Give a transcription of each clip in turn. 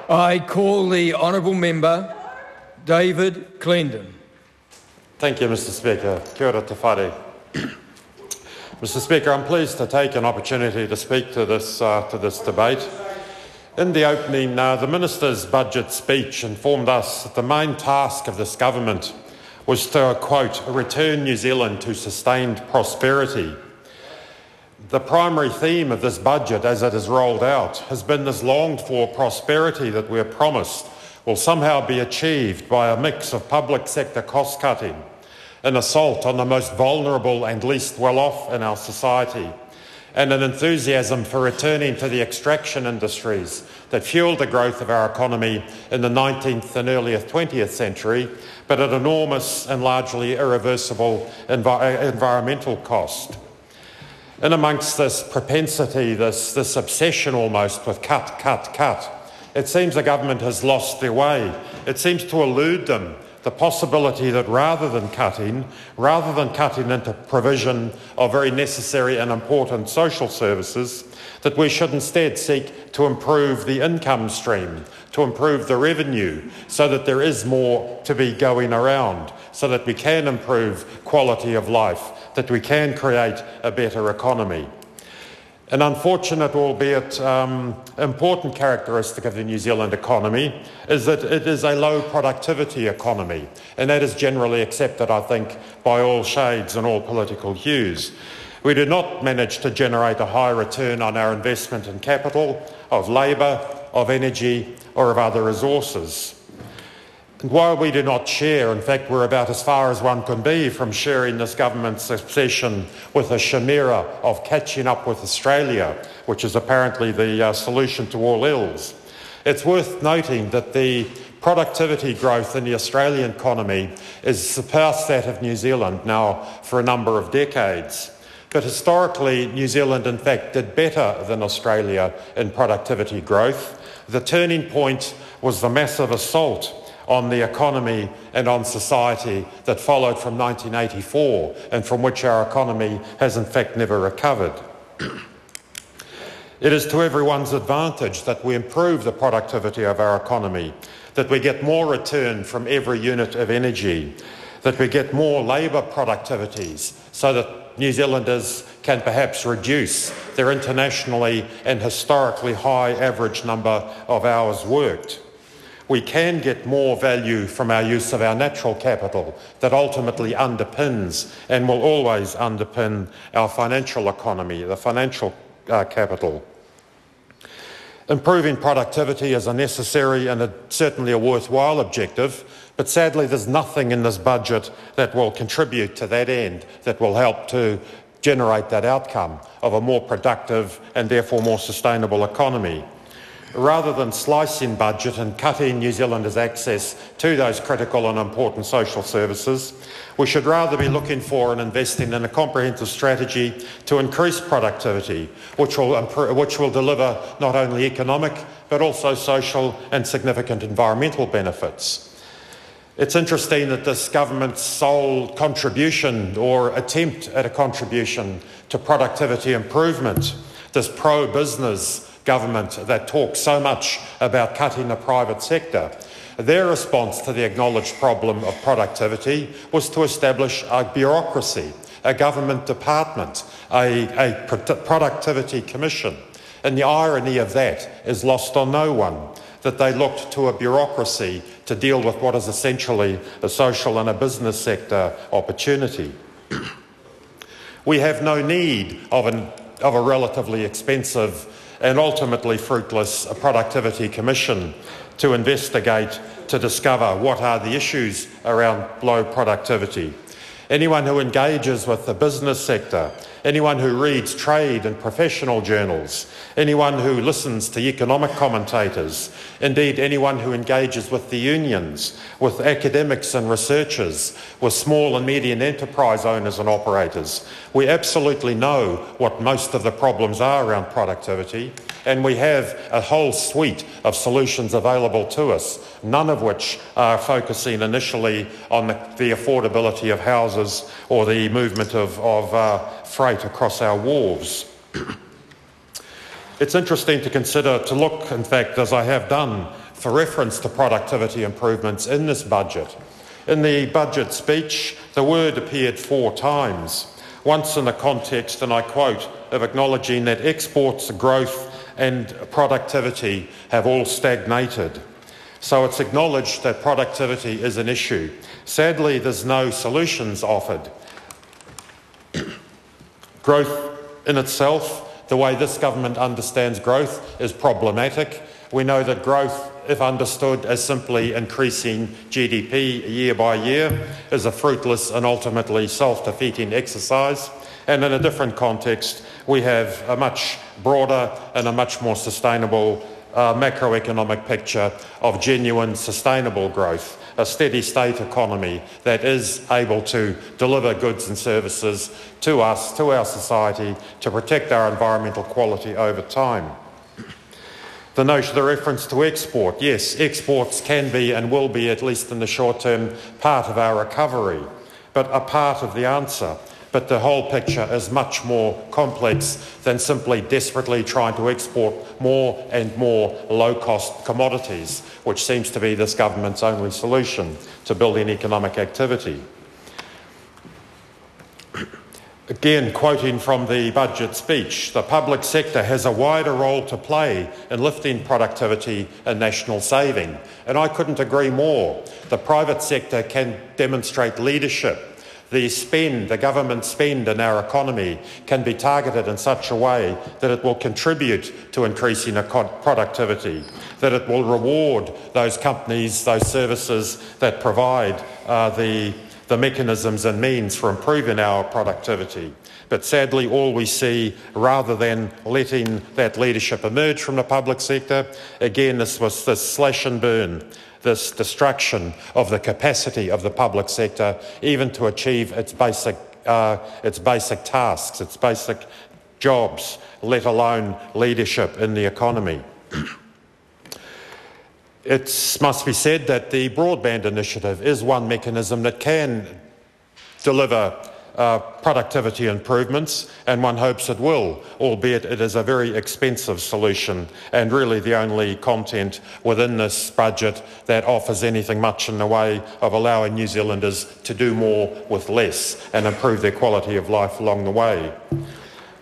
I call the honourable member David Clendon. Thank you, Mr Speaker. Kia ora te whare. Mr Speaker, I'm pleased to take an opportunity to speak to this debate. In the opening, the Minister's budget speech informed us that the main task of this government was to, quote, return New Zealand to sustained prosperity. The primary theme of this budget, as it is rolled out, has been this longed-for prosperity that we're promised will somehow be achieved by a mix of public sector cost-cutting, an assault on the most vulnerable and least well-off in our society, and an enthusiasm for returning to the extraction industries that fuelled the growth of our economy in the 19th and earlier 20th century, but at enormous and largely irreversible environmental cost. In amongst this propensity, this obsession almost with cut, cut, cut, it seems the government has lost their way. It seems to elude them the possibility that rather than cutting into provision of very necessary and important social services, that we should instead seek to improve the income stream, to improve the revenue, so that there is more to be going around, so that we can improve quality of life, that we can create a better economy. An unfortunate, albeit important characteristic of the New Zealand economy is that it is a low productivity economy, and that is generally accepted, I think, by all shades and all political hues. We do not manage to generate a high return on our investment in capital, of labour, of energy, or of other resources. And while we do not share, in fact we're about as far as one can be from sharing this government's obsession with a chimera of catching up with Australia, which is apparently the solution to all ills, it's worth noting that the productivity growth in the Australian economy has surpassed that of New Zealand now for a number of decades. But historically, New Zealand in fact did better than Australia in productivity growth. The turning point was the massive assault on the economy and on society that followed from 1984 and from which our economy has in fact never recovered. It is to everyone's advantage that we improve the productivity of our economy, that we get more return from every unit of energy, that we get more labour productivities so that New Zealanders can perhaps reduce their internationally and historically high average number of hours worked. We can get more value from our use of our natural capital that ultimately underpins and will always underpin our financial economy, the financial capital. Improving productivity is a necessary and certainly a worthwhile objective, but sadly there's nothing in this budget that will contribute to that end, that will help to generate that outcome of a more productive and therefore more sustainable economy. Rather than slicing budget and cutting New Zealanders' access to those critical and important social services, we should rather be looking for and investing in a comprehensive strategy to increase productivity, which will deliver not only economic but also social and significant environmental benefits. It's interesting that this government's sole contribution or attempt at a contribution to productivity improvement, this pro-business government that talks so much about cutting the private sector, their response to the acknowledged problem of productivity was to establish a bureaucracy, a government department, a productivity commission. And the irony of that is lost on no one, that they looked to a bureaucracy to deal with what is essentially a social and a business sector opportunity. We have no need of a relatively expensive and ultimately fruitless productivity commission to investigate, to discover what are the issues around low productivity. Anyone who engages with the business sector, anyone who reads trade and professional journals, anyone who listens to economic commentators, indeed anyone who engages with the unions, with academics and researchers, with small and medium enterprise owners and operators, we absolutely know what most of the problems are around productivity, and we have a whole suite of solutions available to us, none of which are focusing initially on the affordability of houses or the movement of freight across our wharves. It's interesting to consider, to look, in fact, as I have done, for reference to productivity improvements in this budget. In the budget speech, the word appeared 4 times, once in the context, and I quote, of acknowledging that exports, growth and productivity have all stagnated. So it's acknowledged that productivity is an issue. Sadly, there's no solutions offered. Growth in itself, the way this government understands growth, is problematic. We know that growth, if understood as simply increasing GDP year by year, is a fruitless and ultimately self-defeating exercise. And in a different context, we have a much broader and a much more sustainable macroeconomic picture of genuine sustainable growth, a steady state economy that is able to deliver goods and services to us, to our society, to protect our environmental quality over time. The reference to export, yes, exports can be and will be, at least in the short term, part of our recovery, but a part of the answer. But the whole picture is much more complex than simply desperately trying to export more and more low-cost commodities, which seems to be this government's only solution to building economic activity. Again, quoting from the budget speech, the public sector has a wider role to play in lifting productivity and national saving. And I couldn't agree more. The private sector can demonstrate leadership. The government spend in our economy can be targeted in such a way that it will contribute to increasing productivity, that it will reward those companies, those services that provide the mechanisms and means for improving our productivity. But sadly, all we see, rather than letting that leadership emerge from the public sector, again, this was this slash and burn, this destruction of the capacity of the public sector even to achieve its basic tasks, its basic jobs, let alone leadership in the economy. It must be said that the broadband initiative is one mechanism that can deliver productivity improvements, and one hopes it will, albeit it is a very expensive solution and really the only content within this budget that offers anything much in the way of allowing New Zealanders to do more with less and improve their quality of life along the way.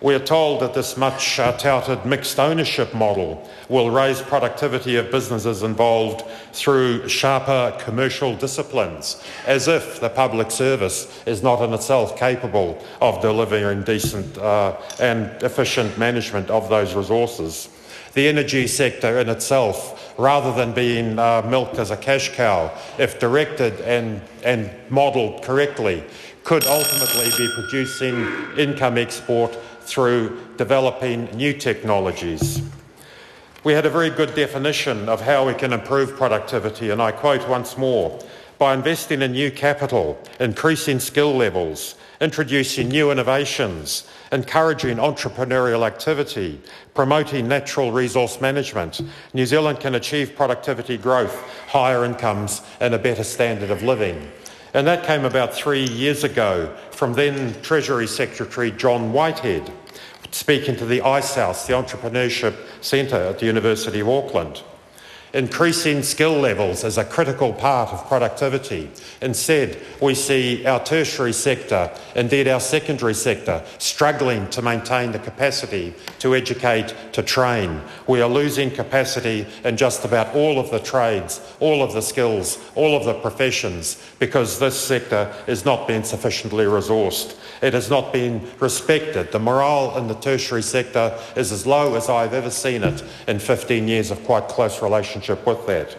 We are told that this much touted mixed ownership model will raise productivity of businesses involved through sharper commercial disciplines, as if the public service is not in itself capable of delivering decent and efficient management of those resources. The energy sector in itself, rather than being milked as a cash cow, if directed and modelled correctly, could ultimately be producing income export through developing new technologies. We had a very good definition of how we can improve productivity, and I quote once more: by investing in new capital, increasing skill levels, introducing new innovations, encouraging entrepreneurial activity, promoting natural resource management, New Zealand can achieve productivity growth, higher incomes and a better standard of living. And that came about 3 years ago from then Treasury Secretary John Whitehead, speaking to the Ice House, the Entrepreneurship Centre at the University of Auckland. Increasing skill levels is a critical part of productivity. Instead, we see our tertiary sector, indeed our secondary sector, struggling to maintain the capacity to educate, to train. We are losing capacity in just about all of the trades, all of the skills, all of the professions, because this sector is not being sufficiently resourced. It has not been respected. The morale in the tertiary sector is as low as I've ever seen it in 15 years of quite close relationship with that.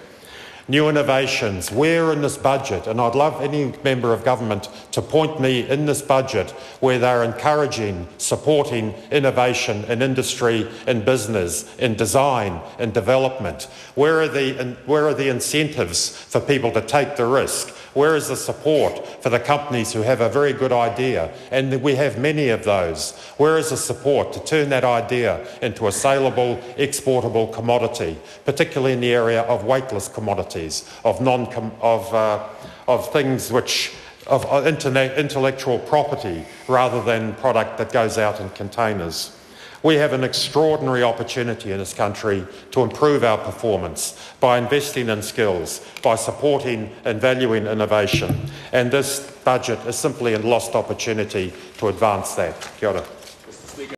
New innovations, where in this budget, and I'd love any member of government to point me in this budget where they're encouraging, supporting innovation in industry, in business, in design, in development. Where are the incentives for people to take the risk? Where is the support for the companies who have a very good idea? And we have many of those. Where is the support to turn that idea into a saleable, exportable commodity, particularly in the area of weightless commodities, of things which, of intellectual property rather than product that goes out in containers? We have an extraordinary opportunity in this country to improve our performance by investing in skills, by supporting and valuing innovation. And this budget is simply a lost opportunity to advance that. Kia ora.